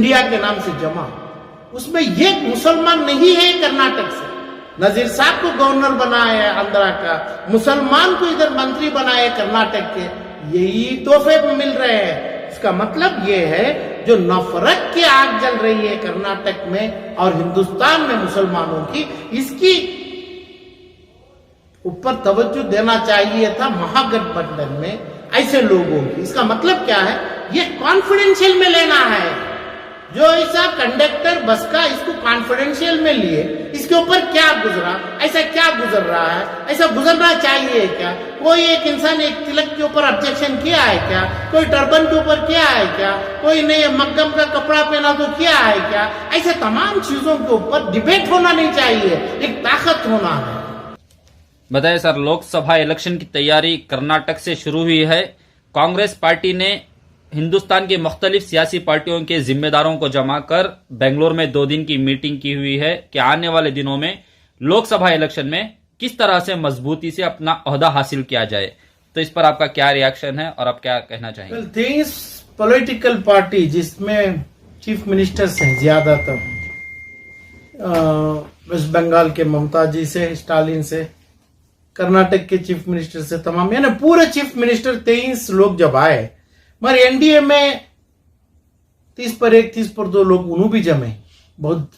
India के नाम से जमा, उसमें ये मुसलमान नहीं है कर्नाटक से। नजीर साहब को गवर्नर बनाया है आंध्रा का, मुसलमान को इधर मंत्री बनाया है कर्नाटक के, यही तोहफे मिल रहे हैं। इसका मतलब ये है जो नफरत की आग जल रही है कर्नाटक में और हिंदुस्तान में मुसलमानों की, इसकी ऊपर तवज्जो देना चाहिए था महागठबंधन में ऐसे लोगों की। इसका मतलब क्या है, ये कॉन्फिडेंशियल में लेना है। जो ऐसा कंडक्टर बस का इसको कॉन्फिडेंशियल में लिए, इसके ऊपर क्या गुजरा, ऐसा क्या गुजर रहा है, ऐसा गुजरना चाहिए क्या? कोई एक इंसान एक तिलक के ऊपर ऑब्जेक्शन किया है क्या? कोई टर्बन के ऊपर किया है क्या? कोई ने मक्कम का कपड़ा पहना तो किया है क्या? ऐसे तमाम चीजों के ऊपर डिबेट होना नहीं चाहिए, एक ताकत होना है। बताइए सर, लोकसभा इलेक्शन की तैयारी कर्नाटक से शुरू हुई है। कांग्रेस पार्टी ने हिंदुस्तान के मुख्तलिफ सियासी पार्टियों के जिम्मेदारों को जमा कर बेंगलोर में 2 दिन की मीटिंग की हुई है कि आने वाले दिनों में लोकसभा इलेक्शन में किस तरह से मजबूती से अपना ओहदा हासिल किया जाए। तो इस पर आपका क्या रिएक्शन है और आप क्या कहना चाहेंगे? थिंग्स पॉलिटिकल पार्टी जिसमें चीफ मिनिस्टर्स हैं ज्यादातर, वेस्ट बंगाल के ममता जी से, स्टालिन से, कर्नाटक के चीफ मिनिस्टर से, तमाम यानी पूरे चीफ मिनिस्टर 23 लोग जब आए, मगर एनडीए में 30 पर 1 30 पर 2 लोग उन्हों भी जमे, बहुत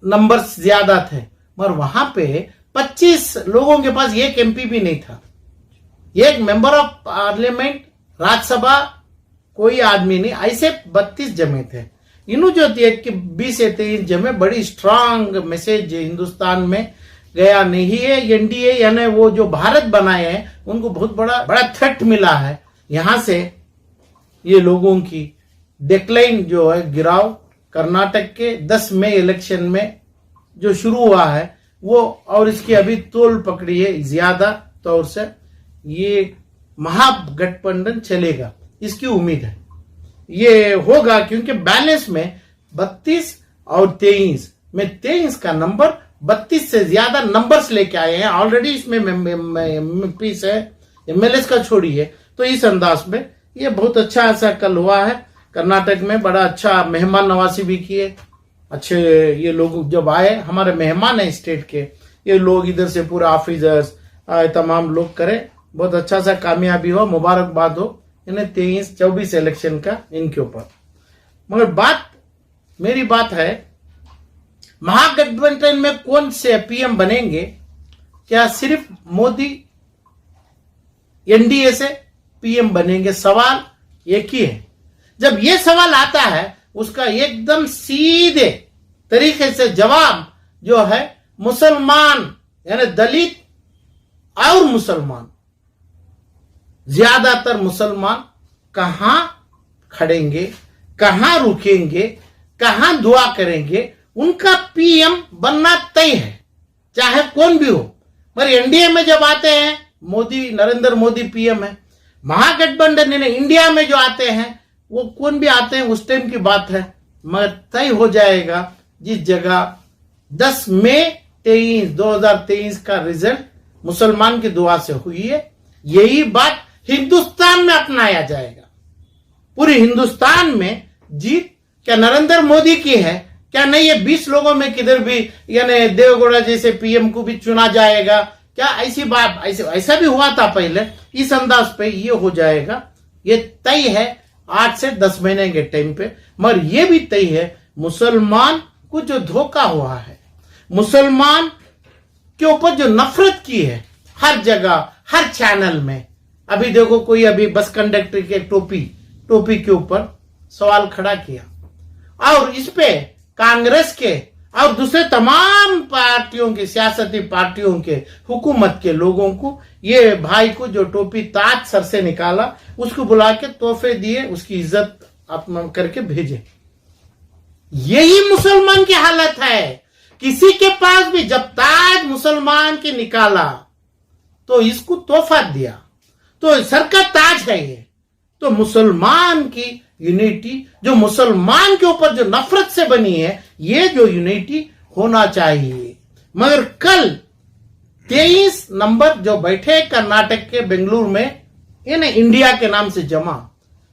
नंबर्स ज्यादा थे, मगर वहां पे 25 लोगों के पास एक एमपी भी नहीं था, एक मेंबर ऑफ पार्लियामेंट, राज्यसभा कोई आदमी नहीं, ऐसे 32 जमे थे। इन्हों जो 20 से 23 जमे, बड़ी स्ट्रांग मैसेज हिंदुस्तान में गया नहीं है। एनडीए यानी वो जो भारत बनाए हैं उनको बहुत बड़ा थ्रेट मिला है यहां से। ये लोगों की डिक्लाइन जो है, गिराव कर्नाटक के 10 मई इलेक्शन में जो शुरू हुआ है वो, और इसकी अभी तोल पकड़ी है ज्यादा तौर से, ये महागठबंधन चलेगा, इसकी उम्मीद है ये होगा, क्योंकि बैलेंस में 32 और 23 में 23 का नंबर 32 से ज्यादा नंबर्स लेके आए हैं ऑलरेडी। इसमें एमपीस है, एमएलए का छोड़िए, तो इस अंदाज में ये बहुत अच्छा ऐसा कल हुआ है कर्नाटक में। बड़ा अच्छा मेहमान नवाजी भी किए, अच्छे ये लोग जब आए, हमारे मेहमान है स्टेट के, ये लोग इधर से पूरे ऑफिसर्स तमाम लोग करे, बहुत अच्छा सा कामयाबी हो, मुबारकबाद हो इन्हें 23-24 इलेक्शन का इनके ऊपर। मगर मेरी बात है, महागठबंधन में कौन से पीएम बनेंगे? क्या सिर्फ मोदी एनडीए से पीएम बनेंगे? सवाल एक ही है। जब यह सवाल आता है उसका एकदम सीधे तरीके से जवाब जो है, मुसलमान यानी दलित और मुसलमान, ज्यादातर मुसलमान कहां खड़ेंगे, कहां रुकेंगे, कहां दुआ करेंगे, उनका पीएम बनना तय है, चाहे कौन भी हो। पर एनडीए में जब आते हैं मोदी, नरेंद्र मोदी पीएम है। महागठबंधन ने इंडिया में जो आते हैं वो कौन भी आते हैं उस टाइम की बात है, मगर तय हो जाएगा जिस जगह 10 मई 2023 का रिजल्ट मुसलमान की दुआ से हुई है, यही बात हिंदुस्तान में अपनाया जाएगा। पूरे हिंदुस्तान में जीत क्या नरेंद्र मोदी की है, क्या नहीं? ये 20 लोगों में किधर भी यानी देवगौड़ा जैसे पीएम को भी चुना जाएगा क्या? ऐसी बात, ऐसा भी हुआ था पहले। इस अंदाज पे ये हो जाएगा, ये तय है 8 से 10 महीने के टाइम पे। मगर ये भी तय है, मुसलमान को जो धोखा हुआ है, मुसलमान के ऊपर जो नफरत की है हर जगह, हर चैनल में। अभी देखो, कोई अभी बस कंडक्टर के टोपी के ऊपर सवाल खड़ा किया, और इस पे कांग्रेस के और दूसरे तमाम पार्टियों के, सियासती पार्टियों के, हुकूमत के लोगों को, ये भाई को जो टोपी ताज सर से निकाला, उसको बुला के तोहफे दिए, उसकी इज्जत अपमान करके भेजे। यही मुसलमान की हालत है। किसी के पास भी जब ताज मुसलमान के निकाला तो इसको तोहफा दिया, तो सर का ताज है ये। तो मुसलमान की यूनिटी, जो मुसलमान के ऊपर जो नफरत से बनी है, ये जो यूनिटी होना चाहिए। मगर कल 23 नंबर जो बैठे कर्नाटक के बेंगलुरु में, ये ना इंडिया के नाम से जमा,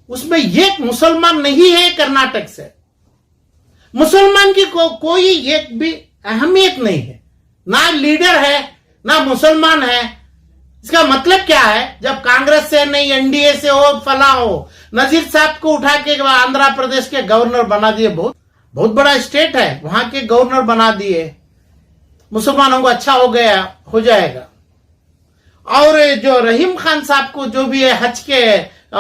उसमें एक मुसलमान नहीं है कर्नाटक से। मुसलमान की कोई एक भी अहमियत नहीं है, ना लीडर है ना मुसलमान है। इसका मतलब क्या है? जब कांग्रेस से नहीं एनडीए से हो फला हो, नजीर साहब को उठा के आंध्र प्रदेश के गवर्नर बना दिए। बहुत बड़ा स्टेट है, वहां के गवर्नर बना दिए। मुसलमानों को अच्छा हो जाएगा। और जो रहीम खान साहब को जो भी है हज के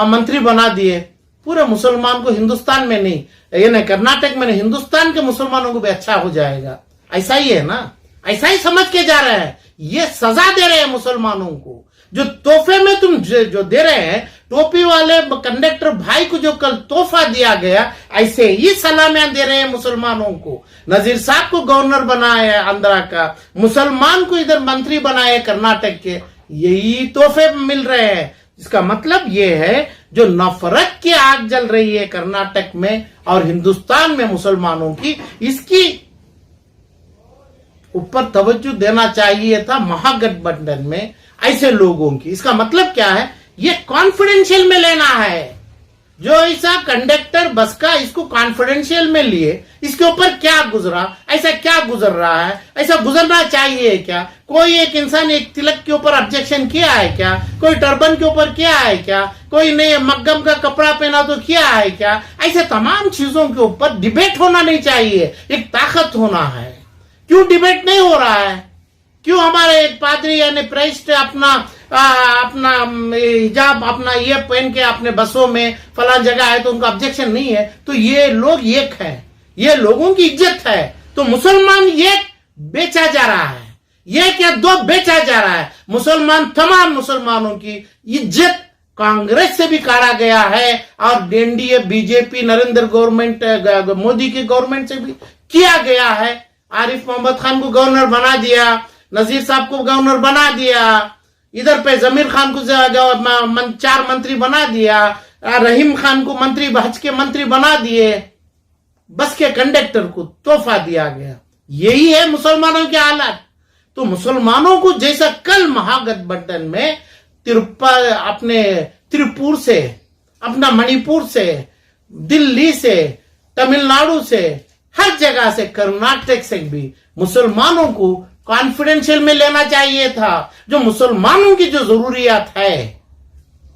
मंत्री बना दिए। पूरे मुसलमान को हिंदुस्तान में नहीं, ये नहीं कर्नाटक में नहीं, हिंदुस्तान के मुसलमानों को भी अच्छा हो जाएगा। ऐसा ही है ना, ऐसा ही समझ के जा रहे हैं। ये सजा दे रहे हैं मुसलमानों को। जो तोहफे में तुम जो दे रहे हैं, टोपी वाले कंडक्टर भाई को जो कल तोहफा दिया गया, ऐसे ही सलामियां दे रहे हैं मुसलमानों को। नजीर साहब को गवर्नर बनाए आंध्रा का, मुसलमान को इधर मंत्री बनाए कर्नाटक के, यही तोहफे मिल रहे हैं। इसका मतलब ये है जो नफरत की आग जल रही है कर्नाटक में और हिंदुस्तान में मुसलमानों की, इसकी ऊपर तवज्जो देना चाहिए था महागठबंधन में ऐसे लोगों की। इसका मतलब क्या है? ये कॉन्फिडेंशियल में लेना है। जो ऐसा कंडक्टर बस का इसको कॉन्फिडेंशियल में लिए, इसके ऊपर क्या गुजरा, ऐसा क्या गुजर रहा है, ऐसा गुजरना चाहिए क्या? कोई एक इंसान एक तिलक के ऊपर ऑब्जेक्शन किया है क्या? कोई टर्बन के ऊपर किया है क्या? कोई ने मग्गम का कपड़ा पहना तो किया है क्या? ऐसे तमाम चीजों के ऊपर डिबेट होना नहीं चाहिए, एक ताकत होना है। क्यों डिबेट नहीं हो रहा है? क्यों हमारे एक पादरी यानी प्रेस्ट अपना हिजाब अपना ये पहन के अपने बसों में फलां जगह है तो उनका ऑब्जेक्शन नहीं है? तो ये लोग एक है, ये लोगों की इज्जत है। तो मुसलमान एक बेचा जा रहा है, एक या दो बेचा जा रहा है। मुसलमान तमाम मुसलमानों की इज्जत कांग्रेस से भी काटा गया है और NDA BJP Narendra government Modi की गवर्नमेंट से भी किया गया है। आरिफ मोहम्मद खान को गवर्नर बना दिया, नजीर साहब को गवर्नर बना दिया, इधर पे जमीर खान को 4 मंत्री बना दिया, रहीम खान को मंत्री हज के मंत्री बना दिए, बस के कंडक्टर को तोहफा दिया गया। यही है मुसलमानों की हालत। तो मुसलमानों को जैसा कल महागठबंधन में अपने त्रिपुर से, अपना मणिपुर से, दिल्ली से, तमिलनाडु से, हर जगह से, कर्नाटक से भी मुसलमानों को कॉन्फिडेंशियल में लेना चाहिए था। जो मुसलमानों की जो जरूरियात है,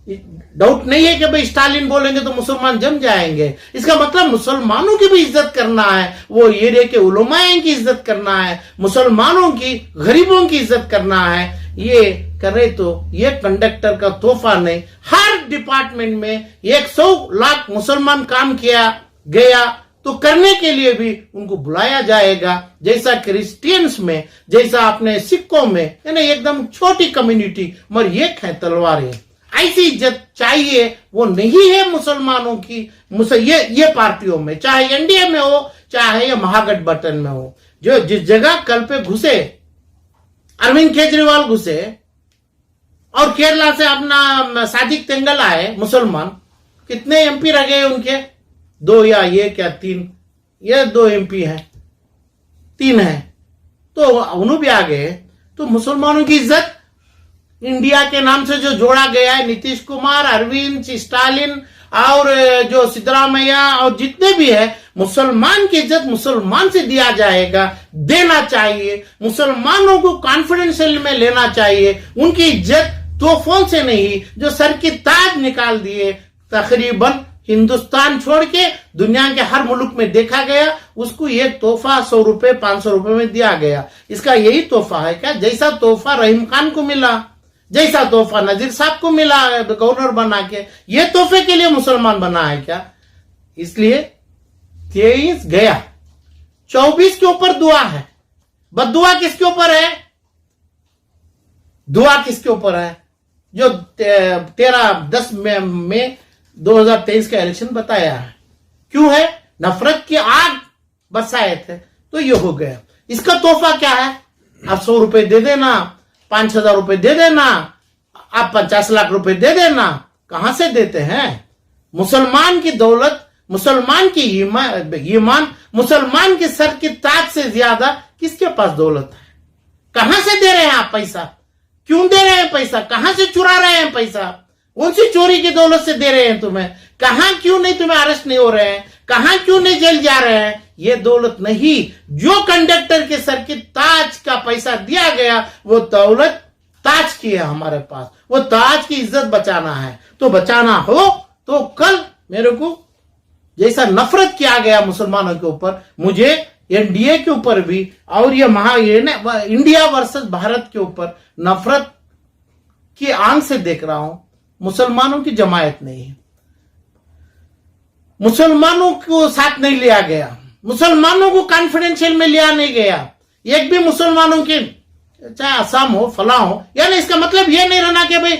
डाउट नहीं है कि भाई स्टालिन बोलेंगे तो मुसलमान जम जाएंगे। इसका मतलब मुसलमानों की भी इज्जत करना है, वो एरिया के उलमाए की इज्जत करना है, मुसलमानों की गरीबों की इज्जत करना है। ये करे तो ये कंडक्टर का तोहफा नहीं, हर डिपार्टमेंट में 100 लाख मुसलमान काम किया गया तो करने के लिए भी उनको बुलाया जाएगा। जैसा क्रिश्चियंस में, जैसा अपने सिखों में, यानी एकदम छोटी कम्युनिटी मगर एक है तलवारें, ऐसी इज्जत चाहिए। वो नहीं है मुसलमानों की ये पार्टियों में, चाहे एनडीए में हो चाहे ये महागठबंधन में हो। जो जिस जगह कल पे घुसे, अरविंद केजरीवाल घुसे और केरला से अपना सादिक तेंगल आए मुसलमान, कितने एमपी रह गए उनके? 2 या 1 या 3, ये 2 एमपी हैं, 3 हैं, तो उन्होंने भी आ गए। तो मुसलमानों की इज्जत इंडिया के नाम से जो जोड़ा गया है, नीतीश कुमार, अरविंद, स्टालिन और जो सिद्धरामैया और जितने भी है, मुसलमान की इज्जत मुसलमान से दिया जाएगा, देना चाहिए। मुसलमानों को कॉन्फिडेंशियल में लेना चाहिए। उनकी इज्जत तोहफों से नहीं, जो सर की ताज निकाल दिए तकरीबन हिंदुस्तान छोड़ के दुनिया के हर मुल्क में देखा गया, उसको एक तोहफा 100 रुपए 500 रुपए में दिया गया। इसका यही तोहफा है क्या? जैसा तोहफा रहीम खान को मिला, जैसा तोहफा नजीर साहब को मिला गवर्नर बना के, ये तोहफे के लिए मुसलमान बना है क्या? इसलिए 23 गया, 24 के ऊपर दुआ है। बद्दुआ किसके ऊपर है? दुआ किसके ऊपर है? जो 10 में 2023 का इलेक्शन बताया है। क्यों है? नफरत की आग बरसाए थे तो ये हो गया। इसका तोहफा क्या है? आप 100 रुपए दे देना, 5,000 रुपए दे देना, आप 50 लाख रुपए दे देना। कहां से देते हैं? मुसलमान की दौलत, मुसलमान की ईमान, मुसलमान के सर की ताज से ज्यादा किसके पास दौलत है? कहां से दे रहे हैं आप पैसा? क्यों दे रहे हैं पैसा? कहां से चुरा रहे हैं पैसा? कौन सी चोरी की दौलत से दे रहे हैं तुम्हें? कहां क्यों नहीं तुम्हें अरेस्ट नहीं हो रहे हैं? कहां क्यों नहीं जेल जा रहे हैं? ये दौलत नहीं, जो कंडक्टर के सर की ताज का पैसा दिया गया वो दौलत ताज की है हमारे पास। वो ताज की इज्जत बचाना है तो बचाना हो तो कल मेरे को जैसा नफरत किया गया मुसलमानों के ऊपर, मुझे एनडीए के ऊपर भी और ये इंडिया वर्सेस भारत के ऊपर नफरत की आंख से देख रहा हूं। मुसलमानों की जमायत नहीं है, मुसलमानों को साथ नहीं लिया गया, मुसलमानों को कॉन्फिडेंशियल में लिया नहीं गया। एक भी मुसलमानों के, चाहे असम हो फला हो, यानी इसका मतलब ये नहीं रहना कि भाई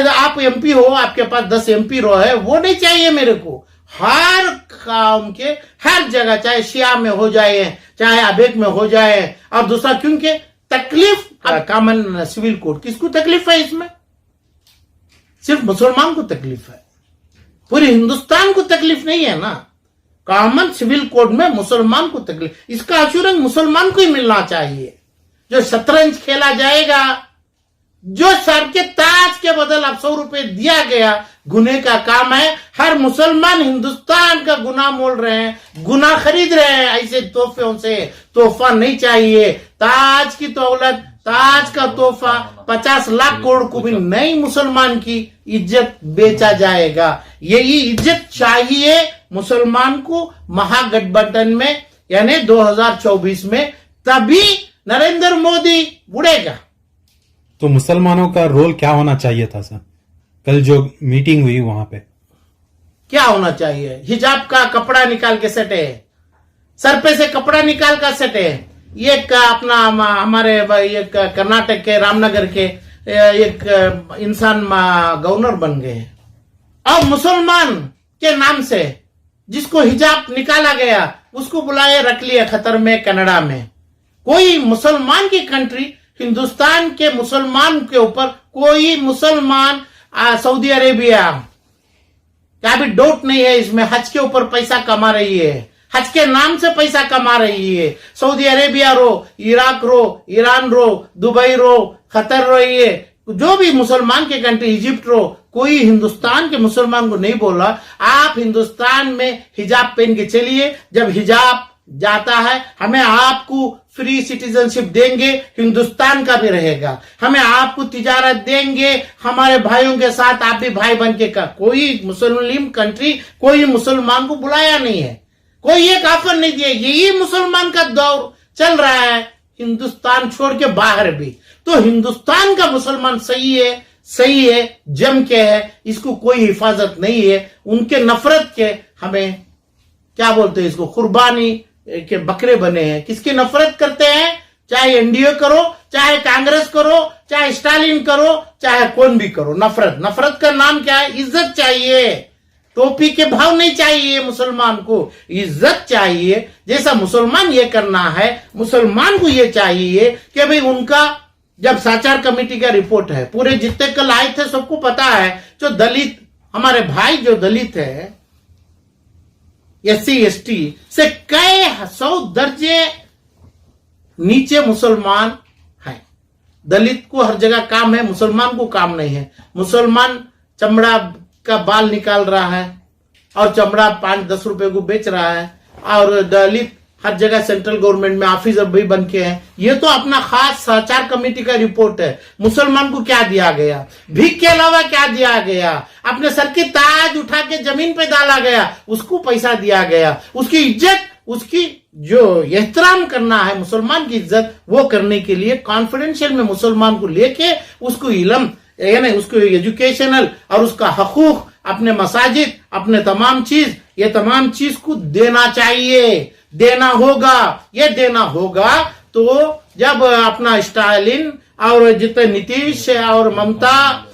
आप एमपी हो, आपके पास 10 एमपी रो है, वो नहीं चाहिए मेरे को। हर काम के हर जगह, चाहे शिया में हो जाए, चाहे अबेक में हो जाए, और दूसरा क्योंकि तकलीफ कॉमन सिविल कोड, किसको तकलीफ है इसमें? सिर्फ मुसलमान को तकलीफ है, पूरे हिंदुस्तान को तकलीफ नहीं है ना। कॉमन सिविल कोड में मुसलमान को तकलीफ, इसका अश्योरेंस मुसलमान को ही मिलना चाहिए। जो शतरंज खेला जाएगा, जो सर के ताज के बदल अब 100 रुपए दिया गया, गुने का काम है। हर मुसलमान हिंदुस्तान का गुना मोल रहे हैं, गुना खरीद रहे हैं ऐसे तोहफों से। तोहफा नहीं चाहिए, ताज की दौलत, ताज का तोहफा 50 लाख करोड़ को भी नहीं मुसलमान की इज्जत बेचा जाएगा। यही इज्जत चाहिए मुसलमान को महागठबंधन में, यानी 2024 में, तभी नरेंद्र मोदी उड़ेगा। तो मुसलमानों का रोल क्या होना चाहिए था सर? कल जो मीटिंग हुई वहां पे क्या होना चाहिए? हिजाब का कपड़ा निकाल के सटे, सर पे से कपड़ा निकाल कर सटे। एक अपना हमारे एक कर्नाटक के रामनगर के एक इंसान गवर्नर बन गए। अब मुसलमान के नाम से जिसको हिजाब निकाला गया उसको बुलाए रख लिया खतर में, कनाडा में। कोई मुसलमान की कंट्री, हिंदुस्तान के मुसलमान के ऊपर कोई मुसलमान सऊदी अरेबिया क्या भी डाउट नहीं है इसमें, हज के ऊपर पैसा कमा रही है, हज के नाम से पैसा कमा रही है। सऊदी अरेबिया रो, इराक रो, ईरान रो, दुबई रो, कतर रो, ये जो भी मुसलमान के कंट्री, इजिप्ट रो, कोई हिंदुस्तान के मुसलमान को नहीं बोला आप हिंदुस्तान में हिजाब पहन के चलिए। जब हिजाब जाता है, हमें आपको फ्री सिटीजनशिप देंगे, हिंदुस्तान का भी रहेगा, हमें आपको तिजारत देंगे, हमारे भाइयों के साथ आप भी भाई बन के का। कोई मुस्लिम कंट्री कोई मुसलमान को बुलाया नहीं है, कोई एक ऑफर नहीं दिया। यही मुसलमान का दौर चल रहा है हिंदुस्तान छोड़ के बाहर भी। तो हिंदुस्तान का मुसलमान सही है, जम के है, इसको कोई हिफाजत नहीं है। उनके नफरत के हमें क्या बोलते हैं इसको, कुर्बानी के बकरे बने हैं। किसकी नफरत करते हैं? चाहे एनडीए करो, चाहे कांग्रेस करो, चाहे स्टालिन करो, चाहे कौन भी करो, नफरत का नाम क्या है? इज्जत चाहिए। टोपी के भाव नहीं चाहिए मुसलमान को, इज्जत चाहिए। जैसा मुसलमान ये करना है, मुसलमान को ये चाहिए कि भाई उनका, जब साचार कमेटी का रिपोर्ट है, पूरे जितने कल आए थे सबको पता है, जो दलित हमारे भाई जो दलित है, SC ST से कई 100 दर्जे नीचे मुसलमान हैं। दलित को हर जगह काम है, मुसलमान को काम नहीं है। मुसलमान चमड़ा का बाल निकाल रहा है और चमड़ा 5-10 रुपए को बेच रहा है, और दलित हर जगह सेंट्रल गवर्नमेंट में ऑफिसर भी बन के हैं। ये तो अपना खास साचार कमेटी का रिपोर्ट है। मुसलमान को क्या दिया गया? भीख के अलावा क्या दिया गया? अपने सर की ताज उठा के जमीन पे डाला गया, उसको पैसा दिया गया। उसकी इज्जत, उसकी जो एहतराम करना है, मुसलमान की इज्जत, वो करने के लिए कॉन्फिडेंशियल में मुसलमान को लेके उसको इल्म, यानी उसको एजुकेशनल और उसका हकूक, अपने मसाजिद, अपने तमाम चीज, ये तमाम चीज को देना चाहिए, देना होगा। तो जब अपना स्टालिन और जितने नीतीश और ममता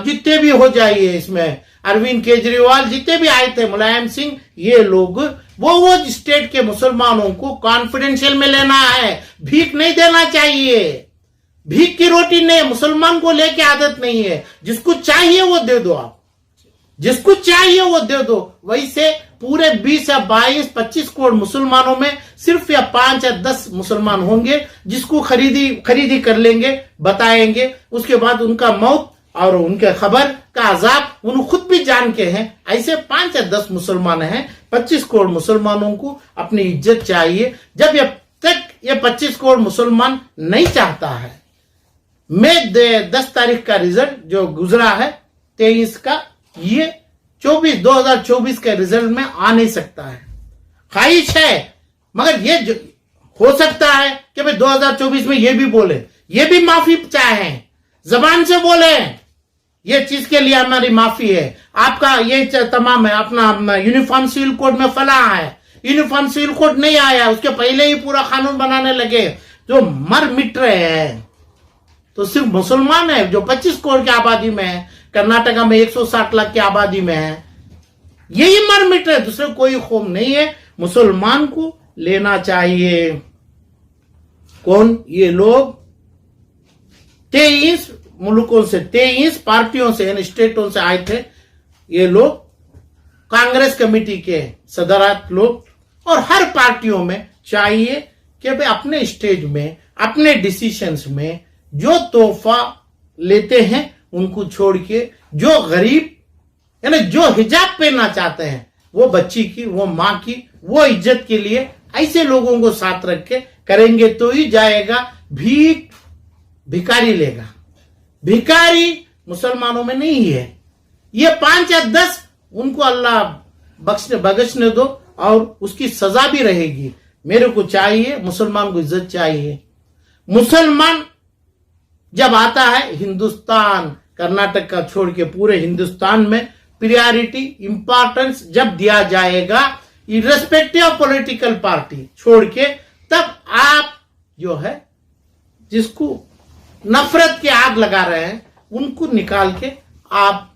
जितने भी हो जाइए, इसमें अरविंद केजरीवाल जितने भी आए थे, मुलायम सिंह, ये लोग वो स्टेट के मुसलमानों को कॉन्फिडेंशियल में लेना है, भीख नहीं देना चाहिए। भीख की रोटी नहीं, मुसलमान को लेके आदत नहीं है। जिसको चाहिए वो दे दो, आप जिसको चाहिए वो दे दो। वैसे पूरे 20 या 22-25 करोड़ मुसलमानों में सिर्फ या 5 या 10 मुसलमान होंगे जिसको खरीदी कर लेंगे, बताएंगे, उसके बाद उनका मौत और उनके खबर का अजाब उन खुद भी जान के हैं। ऐसे 5 या 10 मुसलमान हैं, 25 करोड़ मुसलमानों को अपनी इज्जत चाहिए। जब तक ये 25 करोड़ मुसलमान नहीं चाहता है, मैं 10 तारीख का रिजल्ट जो गुजरा है 23 का, ये 2024 के रिजल्ट में आ नहीं सकता है। ख्वाहिश है, मगर ये हो सकता है कि भाई 2024 में ये भी बोले, ये भी माफी चाहे, जबान से बोले, ये चीज के लिए हमारी माफी है। आपका ये तमाम है, अपना यूनिफॉर्म सिविल कोड में फला है, यूनिफॉर्म सिविल कोड नहीं आया, उसके पहले ही पूरा कानून बनाने लगे, जो मर मिट रहे हैं। तो सिर्फ मुसलमान है जो 25 करोड़ की आबादी में है, कर्नाटका में 160 लाख की आबादी में है, यही मर मिट रहे, दूसरे कोई खौफ नहीं है। मुसलमान को लेना चाहिए। कौन ये लोग? 23 मुल्कों से, 23 पार्टियों से, यानी स्टेटों से आए थे ये लोग, कांग्रेस कमेटी के सदरात लोग, और हर पार्टियों में चाहिए कि भाई अपने स्टेज में, अपने डिसीशंस में जो तोहफा लेते हैं उनको छोड़ के, जो गरीब यानी जो हिजाब पहनना चाहते हैं, वो बच्ची की, वो माँ की, वो इज्जत के लिए ऐसे लोगों को साथ रख के करेंगे तो ही जाएगा। भिखारी लेगा, भिखारी मुसलमानों में नहीं है। ये 5 या 10 उनको अल्लाह बख्शने दो और उसकी सजा भी रहेगी। मेरे को चाहिए, मुसलमान को इज्जत चाहिए। मुसलमान जब आता है हिंदुस्तान, कर्नाटक का छोड़ के पूरे हिंदुस्तान में प्रायोरिटी, इंपॉर्टेंस जब दिया जाएगा, इर्रेस्पेक्टिव ऑफ पॉलिटिकल पार्टी छोड़ के, तब आप जो है जिसको नफरत की आग लगा रहे हैं उनको निकाल के आप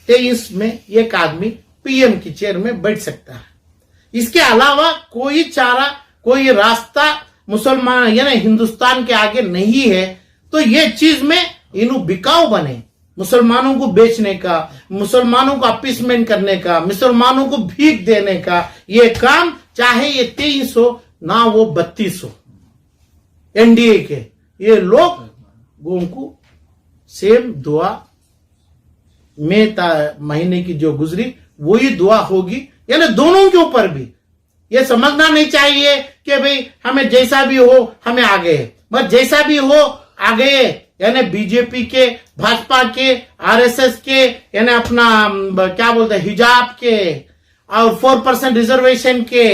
23 में एक आदमी पीएम की चेयर में बैठ सकता है। इसके अलावा कोई चारा, कोई रास्ता मुसलमान यानी हिंदुस्तान के आगे नहीं है। तो ये चीज में इन्हों बिकाऊ बने, मुसलमानों को बेचने का, मुसलमानों को अपीसमेंट करने का, मुसलमानों को भीख देने का ये काम, चाहे ये 23 हो ना वो 32 हो, एनडीए के ये लोगों को सेम दुआ महीने की जो गुजरी वही दुआ होगी, यानी दोनों के ऊपर भी। ये समझना नहीं चाहिए कि भाई हमें जैसा भी हो हमें आगे, बस जैसा भी हो आगे, यानी बीजेपी के, भाजपा के, आरएसएस के, यानी अपना क्या बोलते हैं हिजाब के और 4% रिजर्वेशन के,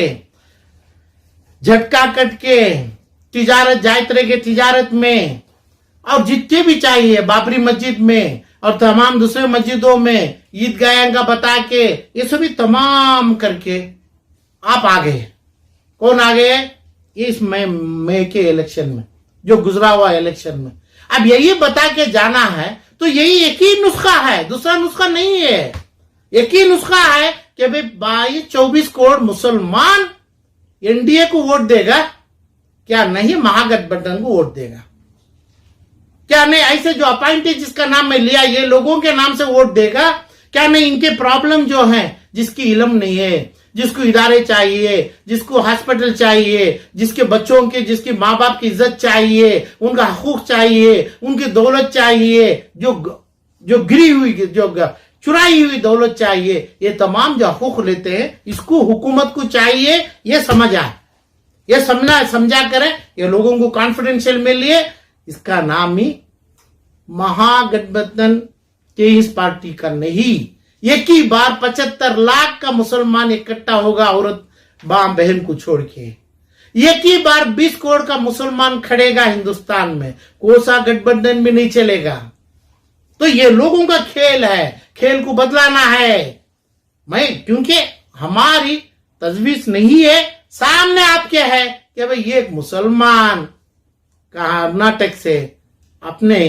झटका कट के, तिजारत जायत रहेगी तिजारत में, और जितने भी चाहिए बाबरी मस्जिद में और तमाम दूसरे मस्जिदों में ईदगाह का बता के, ये सभी तमाम करके आप आ गए। कौन आ गए? इस मई के इलेक्शन में, जो गुजरा हुआ इलेक्शन में। अब यही बता के जाना है तो यही एक ही नुस्खा है, दूसरा नुस्खा नहीं है। एक ही नुस्खा है कि भाई 24 करोड़ मुसलमान एनडीए को वोट देगा क्या? नहीं, महागठबंधन को वोट देगा क्या? नहीं, ऐसे जो अपॉइंटेड जिसका नाम मैं लिया ये लोगों के नाम से वोट देगा क्या? नहीं, इनके प्रॉब्लम जो है, जिसकी इल्म नहीं है, जिसको इदारे चाहिए, जिसको हॉस्पिटल चाहिए, जिसके बच्चों के, जिसकी माँ बाप की इज्जत चाहिए, उनका हकूक चाहिए, उनकी दौलत चाहिए, जो गिरी हुई, जो चुराई हुई दौलत चाहिए, ये तमाम जो हकूक लेते हैं इसको हुकूमत को चाहिए। ये समझ आए, ये समझा करें, ये लोगों को कॉन्फिडेंशियल में लिए। इसका नाम ही महागठबंधन 23 पार्टी का नहीं। एक ही बार 75 लाख का मुसलमान इकट्ठा होगा, औरत बाम बहन को छोड़ के। एक ही बार 20 करोड़ का मुसलमान खड़ेगा हिंदुस्तान में, कोसा गठबंधन में नहीं चलेगा। तो ये लोगों का खेल है, खेल को बदलाना है। क्योंकि हमारी तजवीज नहीं है, सामने आपके है कि भाई ये एक मुसलमान कर्नाटक से अपने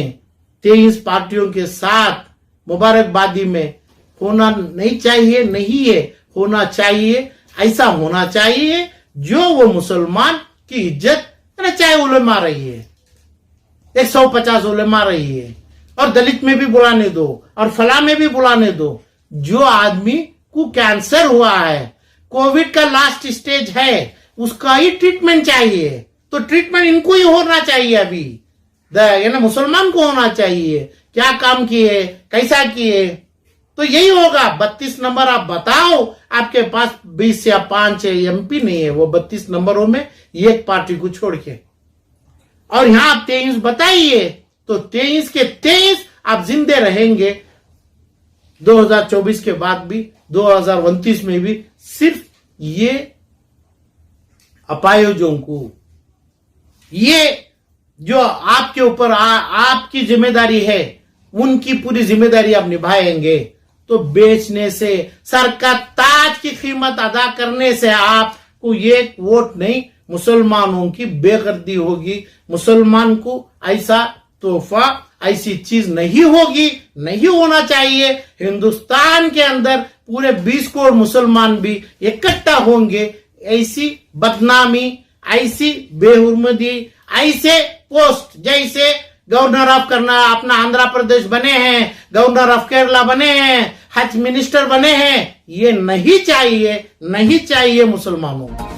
23 पार्टियों के साथ मुबारकबादी में होना नहीं चाहिए, नहीं है, होना चाहिए। ऐसा होना चाहिए जो वो मुसलमान की इज्जत, चाहे उलेमा रही है, 150 उलेमा रही है, और दलित में भी बुलाने दो और फला में भी बुलाने दो। जो आदमी को कैंसर हुआ है, कोविड का लास्ट स्टेज है, उसका ही ट्रीटमेंट चाहिए। तो ट्रीटमेंट इनको ही होना चाहिए अभी, यानी मुसलमान को होना चाहिए। क्या काम किए, कैसा किए। तो यही होगा। 32 नंबर आप बताओ, आपके पास 20 या 5 एमपी नहीं है, वो 32 नंबरों में एक पार्टी को छोड़ के, और यहां आप 23 बताइए, तो 23 के 23 आप जिंदे रहेंगे 2024 के बाद भी, 2029 में भी। सिर्फ ये अपायोजों को, ये जो आपके ऊपर आपकी जिम्मेदारी है, उनकी पूरी जिम्मेदारी आप निभाएंगे। तो बेचने से, सर का ताज की कीमत अदा करने से आपको एक वोट नहीं, मुसलमानों की बेगर्दी होगी। मुसलमान को ऐसा तोहफा, ऐसी चीज नहीं होगी, नहीं होना चाहिए। हिंदुस्तान के अंदर पूरे 20 करोड़ मुसलमान भी इकट्ठा होंगे, ऐसी बदनामी, ऐसी बेहुरमती, ऐसे पोस्ट जैसे गवर्नर ऑफ करना अपना आंध्र प्रदेश बने हैं, गवर्नर ऑफ केरला बने हैं, हज मिनिस्टर बने हैं, ये नहीं चाहिए, नहीं चाहिए मुसलमानों को।